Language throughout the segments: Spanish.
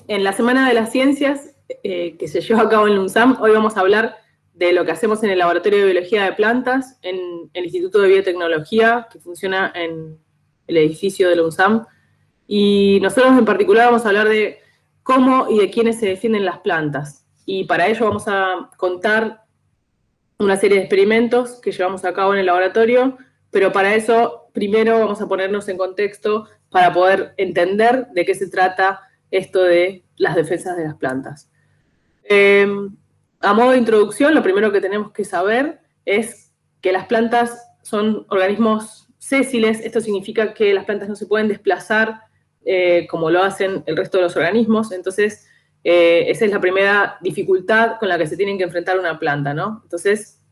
En la Semana de las Ciencias, que se lleva a cabo en el UNSAM, hoy vamos a hablar de lo que hacemos en el Laboratorio de Biología de Plantas, en el Instituto de Biotecnología, que funciona en el edificio del UNSAM. Y nosotros en particular vamos a hablar de cómo y de quiénes se defienden las plantas. Y para ello vamos a contar una serie de experimentos que llevamos a cabo en el laboratorio, pero para eso primero vamos a ponernos en contexto para poder entender de qué se trata esto de las defensas de las plantas. A modo de introducción, lo primero que tenemos que saber es que las plantas son organismos sésiles. Esto significa que las plantas no se pueden desplazar como lo hacen el resto de los organismos. Entonces, esa es la primera dificultad con la que se tienen que enfrentar una planta, ¿no? Entonces,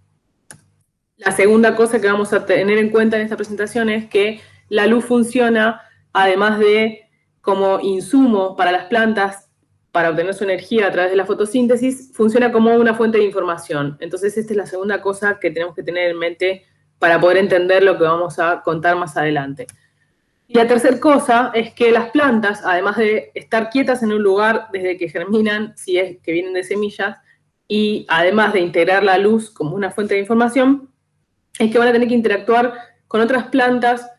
la segunda cosa que vamos a tener en cuenta en esta presentación es que la luz funciona, además de como insumo para las plantas, para obtener su energía a través de la fotosíntesis, funciona como una fuente de información. Entonces, esta es la segunda cosa que tenemos que tener en mente para poder entender lo que vamos a contar más adelante. Y la tercera cosa es que las plantas, además de estar quietas en un lugar desde que germinan, si es que vienen de semillas, y además de integrar la luz como una fuente de información, es que van a tener que interactuar con otras plantas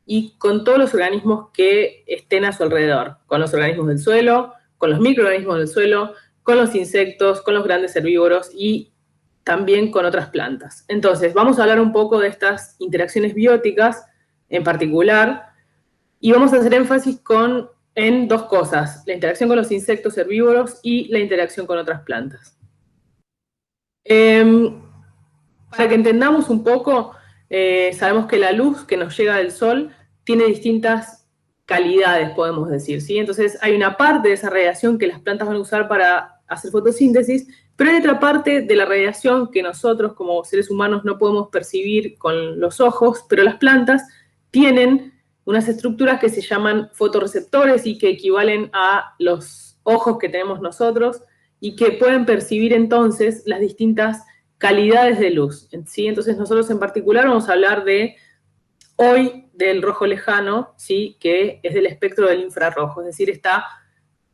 y con todos los organismos que estén a su alrededor, con los organismos del suelo, con los microorganismos del suelo, con los insectos, con los grandes herbívoros y también con otras plantas. Entonces, vamos a hablar un poco de estas interacciones bióticas en particular y vamos a hacer énfasis en dos cosas: la interacción con los insectos herbívoros y la interacción con otras plantas. Para que entendamos un poco, sabemos que la luz que nos llega del sol tiene distintas calidades, podemos decir, ¿sí? Entonces hay una parte de esa radiación que las plantas van a usar para hacer fotosíntesis, pero hay otra parte de la radiación que nosotros como seres humanos no podemos percibir con los ojos, pero las plantas tienen unas estructuras que se llaman fotorreceptores y que equivalen a los ojos que tenemos nosotros y que pueden percibir entonces las distintas calidades de luz, ¿sí? Entonces nosotros en particular vamos a hablar hoy del rojo lejano, ¿sí? Que es del espectro del infrarrojo, es decir, está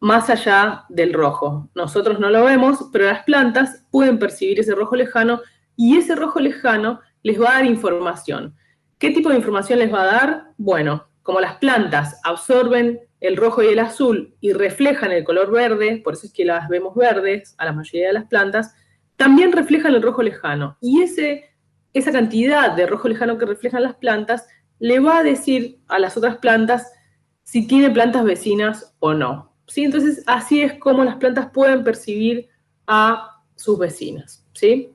más allá del rojo. Nosotros no lo vemos, pero las plantas pueden percibir ese rojo lejano y ese rojo lejano les va a dar información. ¿Qué tipo de información les va a dar? Bueno, como las plantas absorben el rojo y el azul y reflejan el color verde, por eso es que las vemos verdes a la mayoría de las plantas, también reflejan el rojo lejano. Y esa cantidad de rojo lejano que reflejan las plantas le va a decir a las otras plantas si tiene plantas vecinas o no, ¿sí? Entonces, así es como las plantas pueden percibir a sus vecinas, ¿sí?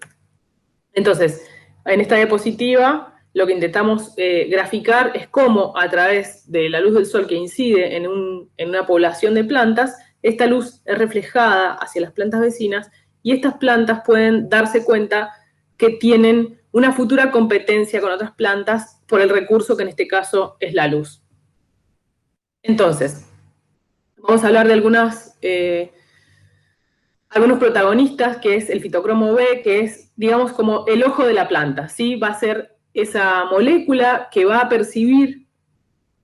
Entonces, en esta diapositiva, lo que intentamos graficar es cómo a través de la luz del sol que incide en una población de plantas, esta luz es reflejada hacia las plantas vecinas y estas plantas pueden darse cuenta que tienen una futura competencia con otras plantas por el recurso que en este caso es la luz. Entonces, vamos a hablar de algunos protagonistas, que es el fitocromo B, que es, digamos, como el ojo de la planta, ¿sí? Va a ser esa molécula que va a percibir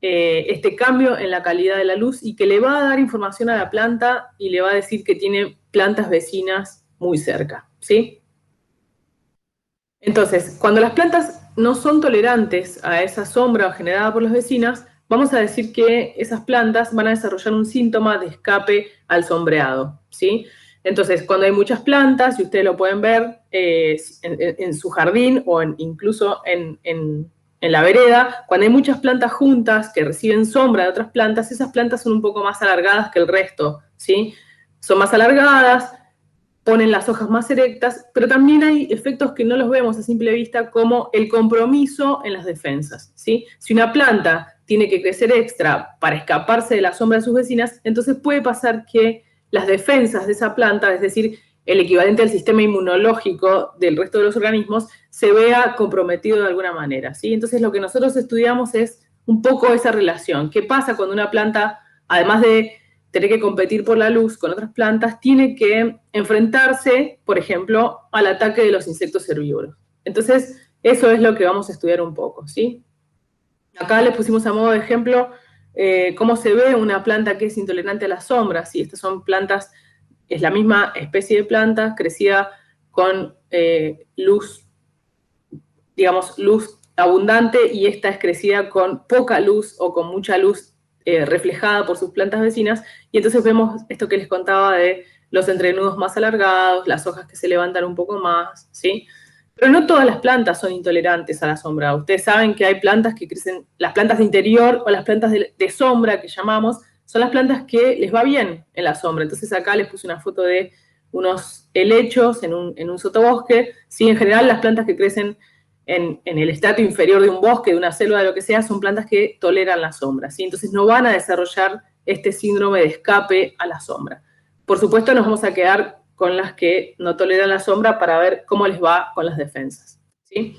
este cambio en la calidad de la luz y que le va a dar información a la planta y le va a decir que tiene plantas vecinas muy cerca, ¿sí? Entonces, cuando las plantas no son tolerantes a esa sombra generada por las vecinas, vamos a decir que esas plantas van a desarrollar un síntoma de escape al sombreado, ¿sí? Entonces, cuando hay muchas plantas, y ustedes lo pueden ver en su jardín o incluso en la vereda, cuando hay muchas plantas juntas que reciben sombra de otras plantas, esas plantas son un poco más alargadas que el resto, ¿sí? Son más alargadas, ponen las hojas más erectas, pero también hay efectos que no los vemos a simple vista, como el compromiso en las defensas, ¿sí? Si una planta tiene que crecer extra para escaparse de la sombra de sus vecinas, entonces puede pasar que las defensas de esa planta, es decir, el equivalente al sistema inmunológico del resto de los organismos, se vea comprometido de alguna manera, ¿sí? Entonces lo que nosotros estudiamos es un poco esa relación. ¿Qué pasa cuando una planta, además de tener que competir por la luz con otras plantas, tiene que enfrentarse, por ejemplo, al ataque de los insectos herbívoros? Entonces, eso es lo que vamos a estudiar un poco, ¿sí? Acá les pusimos a modo de ejemplo cómo se ve una planta que es intolerante a la sombra. Si estas son plantas, es la misma especie de planta crecida con luz, digamos, luz abundante, y esta es crecida con poca luz o con mucha luz reflejada por sus plantas vecinas, y entonces vemos esto que les contaba de los entrenudos más alargados, las hojas que se levantan un poco más, ¿sí? Pero no todas las plantas son intolerantes a la sombra. Ustedes saben que hay plantas que crecen, las plantas de interior o las plantas de sombra que llamamos, son las plantas que les va bien en la sombra. Entonces acá les puse una foto de unos helechos en un sotobosque. Sí, en general las plantas que crecen en el estrato inferior de un bosque, de una selva, de lo que sea, son plantas que toleran la sombra, ¿sí? Entonces no van a desarrollar este síndrome de escape a la sombra. Por supuesto, nos vamos a quedar con las que no toleran la sombra para ver cómo les va con las defensas, ¿sí?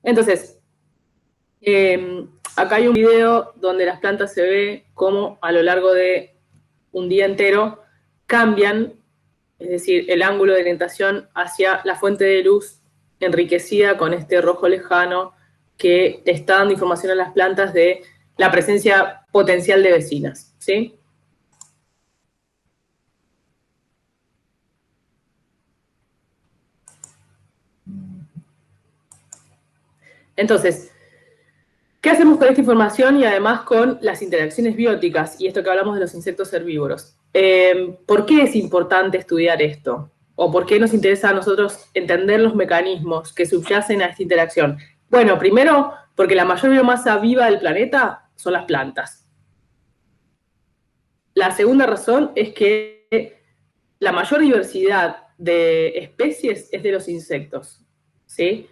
Entonces, acá hay un video donde las plantas se ve cómo a lo largo de un día entero cambian, es decir, el ángulo de orientación hacia la fuente de luz enriquecida con este rojo lejano que está dando información a las plantas de la presencia potencial de vecinas, ¿sí? Entonces, ¿qué hacemos con esta información y además con las interacciones bióticas y esto que hablamos de los insectos herbívoros? ¿Por qué es importante estudiar esto? ¿O por qué nos interesa a nosotros entender los mecanismos que subyacen a esta interacción? Bueno, primero, porque la mayor biomasa viva del planeta son las plantas. La segunda razón es que la mayor diversidad de especies es de los insectos, ¿sí?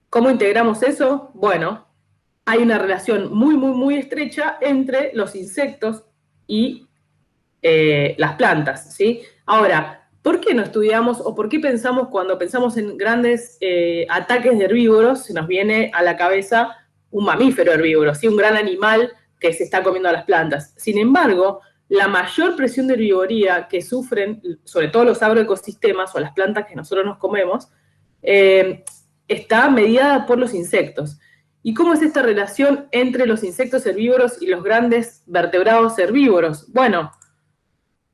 ¿Cómo integramos eso? Bueno, hay una relación muy, muy, muy estrecha entre los insectos y las plantas, ¿sí? Ahora, ¿por qué no estudiamos o por qué pensamos cuando pensamos en grandes ataques de herbívoros, se nos viene a la cabeza un mamífero herbívoro, ¿sí? Un gran animal que se está comiendo a las plantas? Sin embargo, la mayor presión de herbivoría que sufren, sobre todo los agroecosistemas o las plantas que nosotros nos comemos, está mediada por los insectos. ¿Y cómo es esta relación entre los insectos herbívoros y los grandes vertebrados herbívoros? Bueno,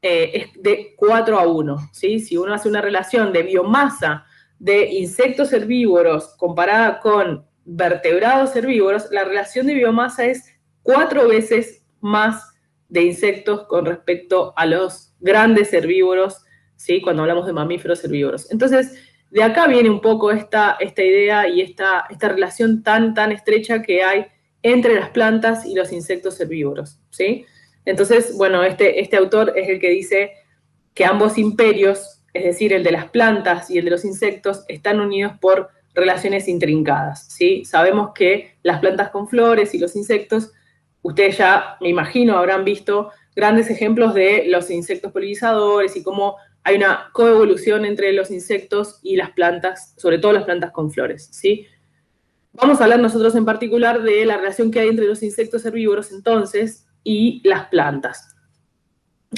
es de 4-1, ¿sí? Si uno hace una relación de biomasa de insectos herbívoros comparada con vertebrados herbívoros, la relación de biomasa es 4 veces más de insectos con respecto a los grandes herbívoros, ¿sí? Cuando hablamos de mamíferos herbívoros. Entonces, de acá viene un poco esta idea y esta relación tan estrecha que hay entre las plantas y los insectos herbívoros, ¿sí? Entonces, bueno, este autor es el que dice que ambos imperios, es decir, el de las plantas y el de los insectos, están unidos por relaciones intrincadas, ¿sí? Sabemos que las plantas con flores y los insectos, ustedes ya, me imagino, habrán visto grandes ejemplos de los insectos polinizadores y cómo hay una coevolución entre los insectos y las plantas, sobre todo las plantas con flores, ¿sí? Vamos a hablar nosotros en particular de la relación que hay entre los insectos herbívoros, entonces, y las plantas.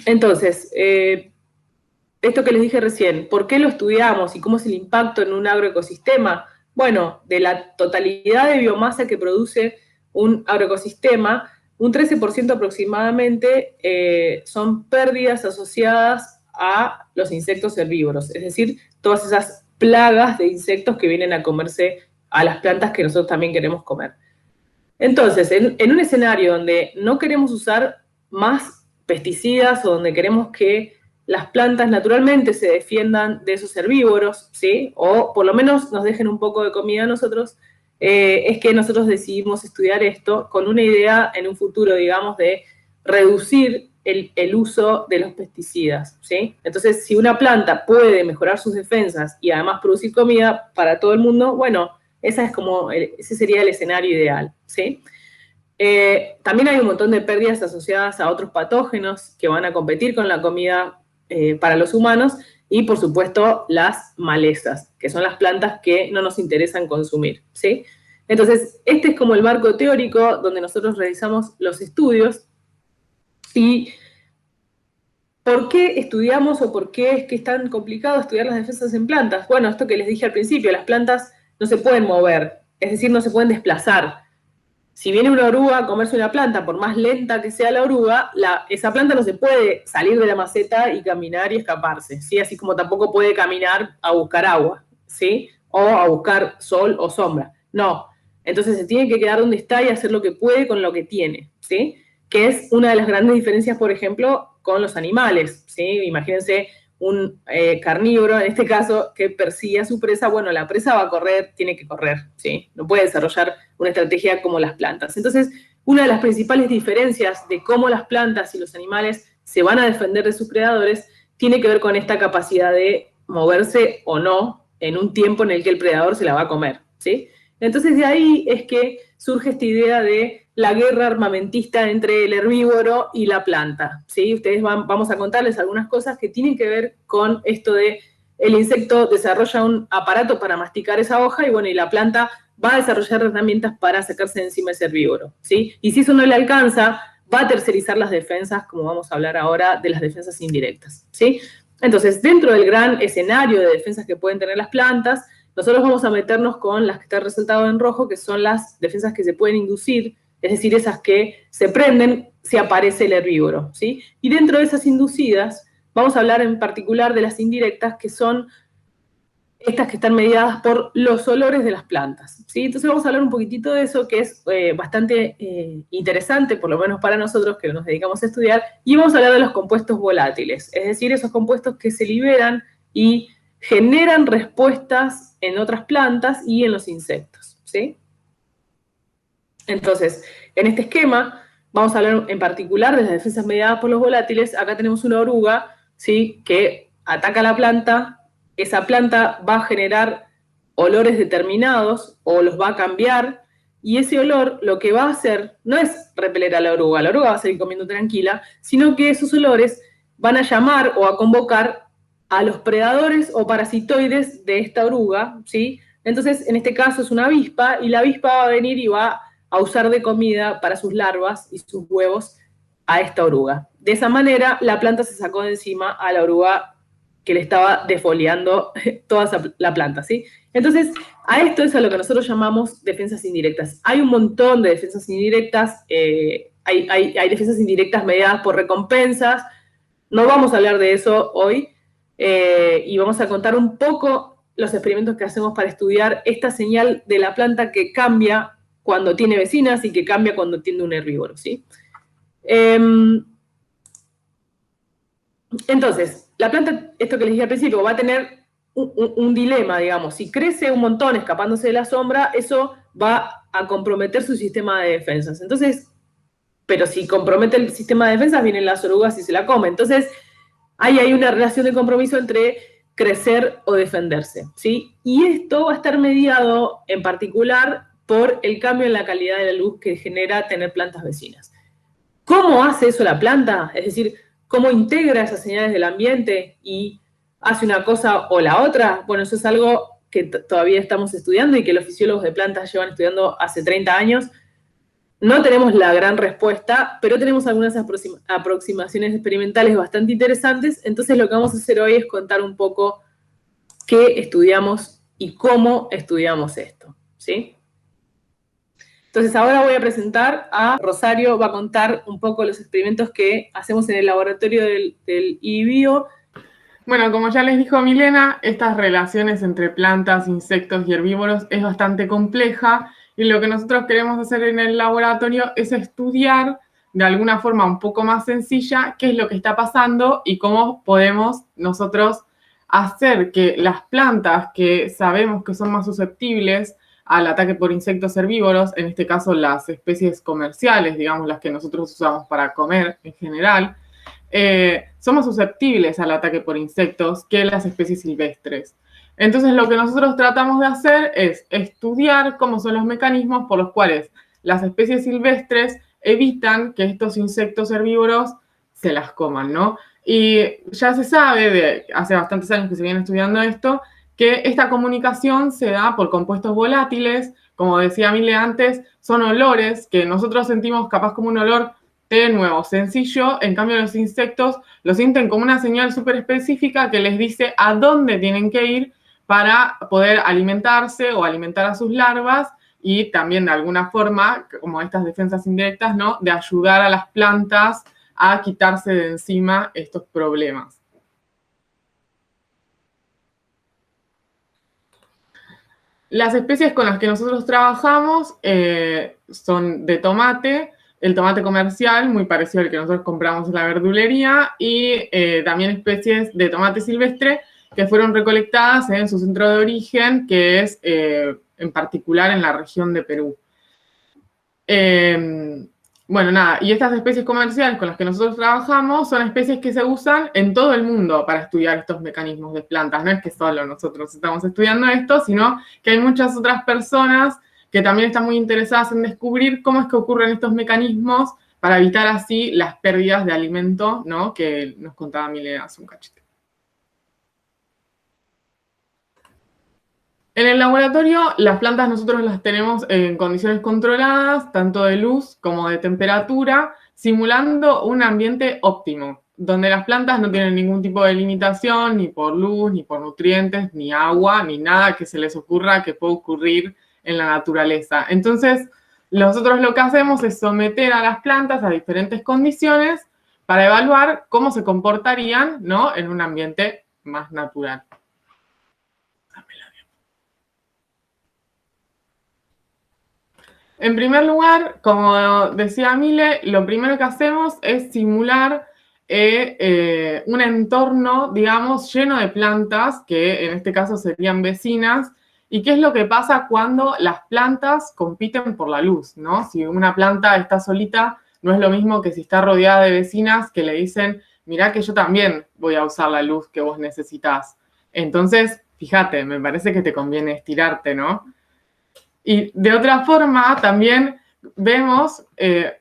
Entonces, esto que les dije recién, ¿por qué lo estudiamos y cómo es el impacto en un agroecosistema? Bueno, de la totalidad de biomasa que produce un agroecosistema, un 13% aproximadamente son pérdidas asociadas a los insectos herbívoros, es decir, todas esas plagas de insectos que vienen a comerse a las plantas que nosotros también queremos comer. Entonces, en un escenario donde no queremos usar más pesticidas o donde queremos que las plantas naturalmente se defiendan de esos herbívoros, ¿sí? O por lo menos nos dejen un poco de comida a nosotros, es que nosotros decidimos estudiar esto con una idea en un futuro, digamos, de reducir el uso de los pesticidas, ¿sí? Entonces, si una planta puede mejorar sus defensas y además producir comida para todo el mundo, bueno, ese sería el escenario ideal, ¿sí? También hay un montón de pérdidas asociadas a otros patógenos que van a competir con la comida para los humanos y, por supuesto, las malezas, que son las plantas que no nos interesan consumir, ¿sí? Entonces, este es como el marco teórico donde nosotros realizamos los estudios. ¿Y por qué estudiamos o por qué es que es tan complicado estudiar las defensas en plantas? Bueno, esto que les dije al principio, las plantas no se pueden mover, es decir, no se pueden desplazar. Si viene una oruga a comerse una planta, por más lenta que sea la oruga, esa planta no se puede salir de la maceta y caminar y escaparse, ¿sí? Así como tampoco puede caminar a buscar agua, ¿sí? O a buscar sol o sombra. No. Entonces se tiene que quedar donde está y hacer lo que puede con lo que tiene, ¿sí? Que es una de las grandes diferencias, por ejemplo, con los animales, ¿sí? Imagínense un carnívoro, en este caso, que persigue a su presa. Bueno, la presa va a correr, tiene que correr, ¿sí? No puede desarrollar una estrategia como las plantas. Entonces, una de las principales diferencias de cómo las plantas y los animales se van a defender de sus predadores tiene que ver con esta capacidad de moverse o no en un tiempo en el que el predador se la va a comer, ¿sí? Entonces, de ahí es que surge esta idea de la guerra armamentista entre el herbívoro y la planta, ¿sí? Vamos a contarles algunas cosas que tienen que ver con esto de el insecto desarrolla un aparato para masticar esa hoja y bueno, y la planta va a desarrollar herramientas para sacarse de encima ese herbívoro, ¿sí? Y si eso no le alcanza, va a tercerizar las defensas, como vamos a hablar ahora, de las defensas indirectas, ¿sí? Entonces, dentro del gran escenario de defensas que pueden tener las plantas, nosotros vamos a meternos con las que están resaltadas en rojo, que son las defensas que se pueden inducir, es decir, esas que se prenden si aparece el herbívoro, ¿sí? Y dentro de esas inducidas, vamos a hablar en particular de las indirectas, que son estas que están mediadas por los olores de las plantas, ¿sí? Entonces vamos a hablar un poquitito de eso, que es bastante interesante, por lo menos para nosotros que nos dedicamos a estudiar, y vamos a hablar de los compuestos volátiles, es decir, esos compuestos que se liberan y generan respuestas en otras plantas y en los insectos, ¿sí? Entonces, en este esquema, vamos a hablar en particular de las defensas mediadas por los volátiles. Acá tenemos una oruga, ¿sí?, que ataca la planta. Esa planta va a generar olores determinados o los va a cambiar, y ese olor lo que va a hacer no es repeler a la oruga va a seguir comiendo tranquila, sino que esos olores van a llamar o a convocar a los predadores o parasitoides de esta oruga, ¿sí? Entonces, en este caso es una avispa, y la avispa va a venir y va a usar de comida para sus larvas y sus huevos a esta oruga. De esa manera, la planta se sacó de encima a la oruga que le estaba defoliando toda la planta, ¿sí? Entonces, a esto es a lo que nosotros llamamos defensas indirectas. Hay un montón de defensas indirectas, hay defensas indirectas mediadas por recompensas. No vamos a hablar de eso hoy, y vamos a contar un poco los experimentos que hacemos para estudiar esta señal de la planta que cambia cuando tiene vecinas y que cambia cuando tiene un herbívoro, ¿sí? Entonces, la planta, esto que les dije al principio, va a tener un dilema, digamos. Si crece un montón escapándose de la sombra, eso va a comprometer su sistema de defensas. Entonces, pero si compromete el sistema de defensas, vienen las orugas y se la comen. Entonces, ahí hay una relación de compromiso entre crecer o defenderse, ¿sí? Y esto va a estar mediado en particular por el cambio en la calidad de la luz que genera tener plantas vecinas. ¿Cómo hace eso la planta? Es decir, ¿cómo integra esas señales del ambiente y hace una cosa o la otra? Bueno, eso es algo que todavía estamos estudiando y que los fisiólogos de plantas llevan estudiando hace 30 años. No tenemos la gran respuesta, pero tenemos algunas aproximaciones experimentales bastante interesantes. Entonces lo que vamos a hacer hoy es contar un poco qué estudiamos y cómo estudiamos esto, ¿sí? Entonces ahora voy a presentar a Rosario, va a contar un poco los experimentos que hacemos en el laboratorio del IBIO. Bueno, como ya les dijo Milena, estas relaciones entre plantas, insectos y herbívoros es bastante compleja, y lo que nosotros queremos hacer en el laboratorio es estudiar de alguna forma un poco más sencilla qué es lo que está pasando y cómo podemos nosotros hacer que las plantas que sabemos que son más susceptibles al ataque por insectos herbívoros, en este caso las especies comerciales, digamos las que nosotros usamos para comer en general, somos susceptibles al ataque por insectos que las especies silvestres. Entonces, lo que nosotros tratamos de hacer es estudiar cómo son los mecanismos por los cuales las especies silvestres evitan que estos insectos herbívoros se las coman, ¿no? Y ya se sabe, hace bastantes años que se viene estudiando esto, que esta comunicación se da por compuestos volátiles. Como decía Mile antes, son olores que nosotros sentimos capaz como un olor nuevo, sencillo. En cambio, los insectos lo sienten como una señal súper específica que les dice a dónde tienen que ir para poder alimentarse o alimentar a sus larvas, y también de alguna forma, como estas defensas indirectas, ¿no?, de ayudar a las plantas a quitarse de encima estos problemas. Las especies con las que nosotros trabajamos son de tomate, el tomate comercial, muy parecido al que nosotros compramos en la verdulería, y también especies de tomate silvestre que fueron recolectadas en su centro de origen, que es en particular en la región de Perú. Bueno, nada, y estas especies comerciales con las que nosotros trabajamos son especies que se usan en todo el mundo para estudiar estos mecanismos de plantas. No es que solo nosotros estamos estudiando esto, sino que hay muchas otras personas que también están muy interesadas en descubrir cómo es que ocurren estos mecanismos para evitar así las pérdidas de alimento, ¿no?, que nos contaba Milena hace un cachito. En el laboratorio, las plantas nosotros las tenemos en condiciones controladas, tanto de luz como de temperatura, simulando un ambiente óptimo, donde las plantas no tienen ningún tipo de limitación, ni por luz, ni por nutrientes, ni agua, ni nada que se les ocurra que pueda ocurrir en la naturaleza. Entonces, nosotros lo que hacemos es someter a las plantas a diferentes condiciones para evaluar cómo se comportarían, ¿no?, en un ambiente más natural. En primer lugar, como decía Mile, lo primero que hacemos es simular un entorno, digamos, lleno de plantas, que en este caso serían vecinas, y qué es lo que pasa cuando las plantas compiten por la luz, ¿no? Si una planta está solita, no es lo mismo que si está rodeada de vecinas que le dicen, mirá que yo también voy a usar la luz que vos necesitás. Entonces, fíjate, me parece que te conviene estirarte, ¿no? Y de otra forma, también vemos,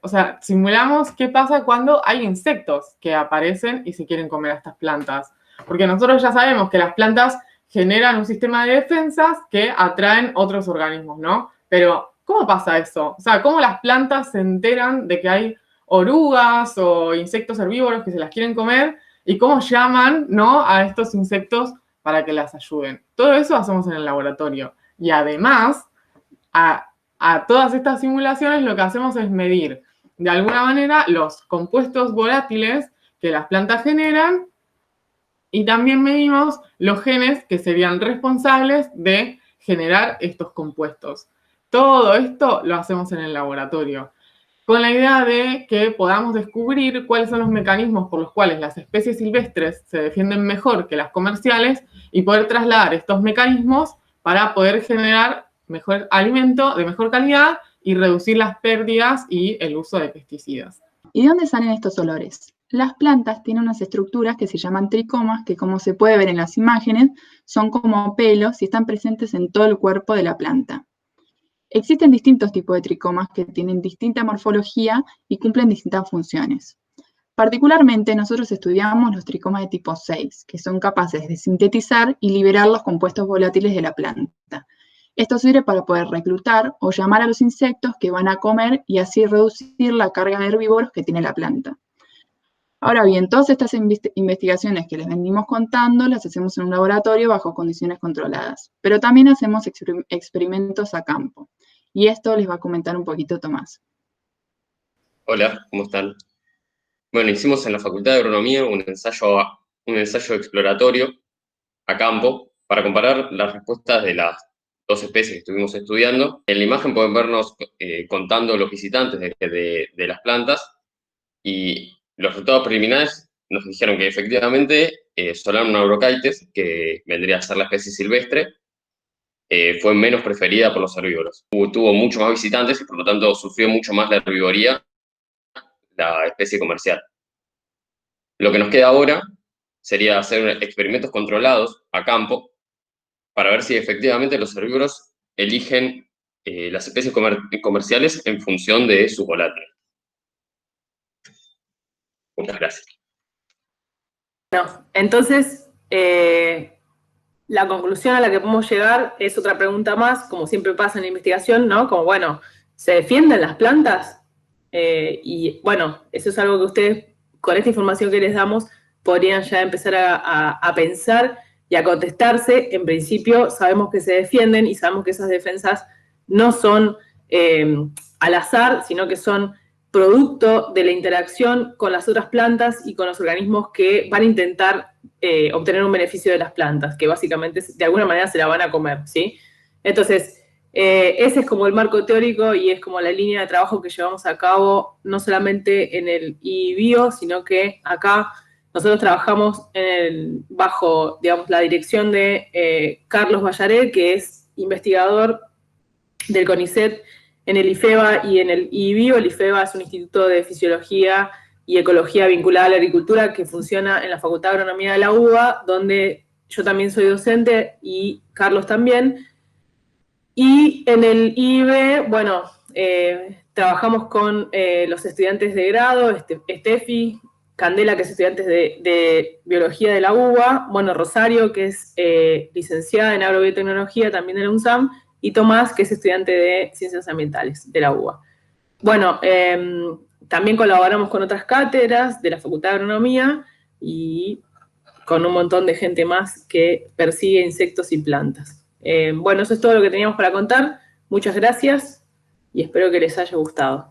o sea, simulamos qué pasa cuando hay insectos que aparecen y se quieren comer a estas plantas. Porque nosotros ya sabemos que las plantas generan un sistema de defensas que atraen otros organismos, ¿no? Pero, ¿cómo pasa eso? O sea, ¿cómo las plantas se enteran de que hay orugas o insectos herbívoros que se las quieren comer? ¿Y cómo llaman, ¿no?, a estos insectos para que las ayuden? Todo eso hacemos en el laboratorio. Y además, a todas estas simulaciones lo que hacemos es medir, de alguna manera, los compuestos volátiles que las plantas generan y también medimos los genes que serían responsables de generar estos compuestos. Todo esto lo hacemos en el laboratorio, con la idea de que podamos descubrir cuáles son los mecanismos por los cuales las especies silvestres se defienden mejor que las comerciales y poder trasladar estos mecanismos para poder generar mejor alimento de mejor calidad y reducir las pérdidas y el uso de pesticidas. ¿Y de dónde salen estos olores? Las plantas tienen unas estructuras que se llaman tricomas, que como se puede ver en las imágenes, son como pelos y están presentes en todo el cuerpo de la planta. Existen distintos tipos de tricomas que tienen distinta morfología y cumplen distintas funciones. Particularmente, nosotros estudiamos los tricomas de tipo 6, que son capaces de sintetizar y liberar los compuestos volátiles de la planta. Esto sirve para poder reclutar o llamar a los insectos que van a comer y así reducir la carga de herbívoros que tiene la planta. Ahora bien, todas estas investigaciones que les venimos contando las hacemos en un laboratorio bajo condiciones controladas, pero también hacemos experimentos a campo. Y esto les va a comentar un poquito Tomás. Hola, ¿cómo están? Bueno, hicimos en la Facultad de Agronomía un ensayo exploratorio a campo para comparar las respuestas de las dos especies que estuvimos estudiando. En la imagen pueden vernos contando los visitantes de las plantas y los resultados preliminares nos dijeron que efectivamente Solanum aurochaites, que vendría a ser la especie silvestre, fue menos preferida por los herbívoros. Tuvo mucho más visitantes y por lo tanto sufrió mucho más la herbivoría la especie comercial. Lo que nos queda ahora sería hacer experimentos controlados a campo para ver si efectivamente los herbívoros eligen las especies comerciales en función de su volátil. Muchas gracias. Bueno, entonces, la conclusión a la que podemos llegar es otra pregunta más, como siempre pasa en la investigación, ¿no? Como, bueno, ¿se defienden las plantas? Y bueno, eso es algo que ustedes, con esta información que les damos, podrían ya empezar a pensar y a contestarse. En principio, sabemos que se defienden y sabemos que esas defensas no son al azar, sino que son producto de la interacción con las otras plantas y con los organismos que van a intentar obtener un beneficio de las plantas, que básicamente de alguna manera se la van a comer, ¿sí? Entonces, ese es como el marco teórico y es como la línea de trabajo que llevamos a cabo, no solamente en el IBio, sino que acá nosotros trabajamos bajo, digamos, la dirección de Carlos Vallaré, que es investigador del CONICET en el IFEBA y en el IBio. El IFEBA es un instituto de fisiología y ecología vinculada a la agricultura que funciona en la Facultad de Agronomía de la UBA, donde yo también soy docente y Carlos también. Y en el IB, bueno, trabajamos con los estudiantes de grado, Estefi, Candela, que es estudiante de biología de la UBA, bueno, Rosario, que es licenciada en agrobiotecnología también de la UNSAM, y Tomás, que es estudiante de ciencias ambientales de la UBA. Bueno, también colaboramos con otras cátedras de la Facultad de Agronomía y con un montón de gente más que persigue insectos y plantas. Bueno, eso es todo lo que teníamos para contar. Muchas gracias y espero que les haya gustado.